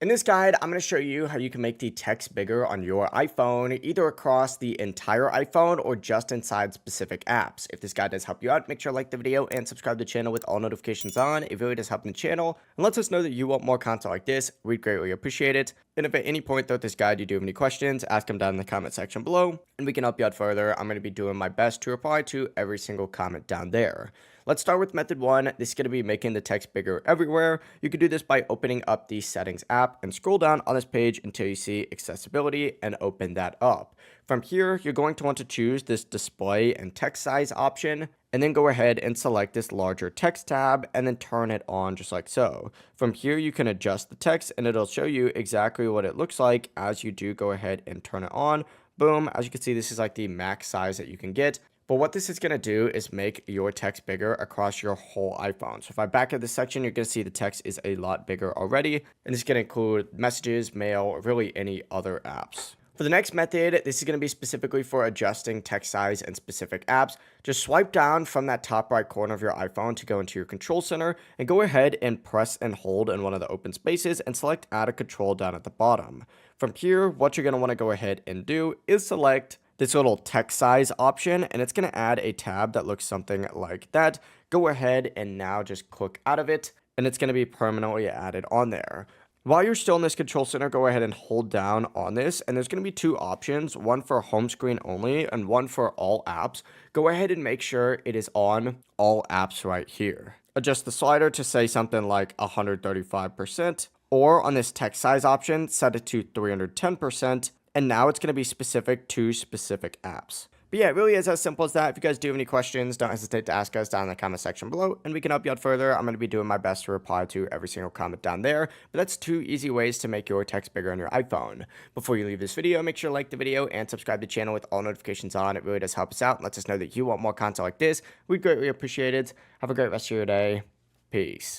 In this guide, I'm going to show you how you can make the text bigger on your iPhone, either across the entire iPhone or just inside specific apps. If this guide does help you out, make sure to like the video and subscribe to the channel with all notifications on. It really does help the channel and lets us know that you want more content like this. We'd greatly appreciate it. And if at any point throughout this guide you do have any questions, ask them down in the comment section below and we can help you out further. I'm going to be doing my best to reply to every single comment down there. Let's start with method one. This is going to be making the text bigger everywhere. You can do this by opening up the settings app and scroll down on this page until you see accessibility and open that up. From here, you're going to want to choose this display and text size option and then go ahead and select this larger text tab and then turn it on just like so. From here, you can adjust the text and it'll show you exactly what it looks like as you do go ahead and turn it on. Boom, as you can see, this is like the max size that you can get. But what this is going to do is make your text bigger across your whole iPhone. So if I back up this section, you're going to see the text is a lot bigger already. And it's going to include messages, mail, or really any other apps. For the next method, this is going to be specifically for adjusting text size in specific apps. Just swipe down from that top right corner of your iPhone to go into your control center and go ahead and press and hold in one of the open spaces and select add a control down at the bottom. From here, what you're going to want to go ahead and do is select this little text size option and it's going to add a tab that looks something like that. Go ahead and now just click out of it and it's going to be permanently added on there. While you're still in this control center, go ahead and hold down on this and there's going to be two options, one for home screen only and one for all apps. Go ahead and make sure it is on all apps right here. Adjust the slider to say something like 135%, or on this text size option, set it to 310%. And now it's going to be specific to specific apps. But yeah, it really is as simple as that. If you guys do have any questions, don't hesitate to ask us down in the comment section below, and we can help you out further. I'm going to be doing my best to reply to every single comment down there. But that's two easy ways to make your text bigger on your iPhone. Before you leave this video, make sure to like the video and subscribe to the channel with all notifications on. It really does help us out and lets us know that you want more content like this. We'd greatly appreciate it. Have a great rest of your day. Peace.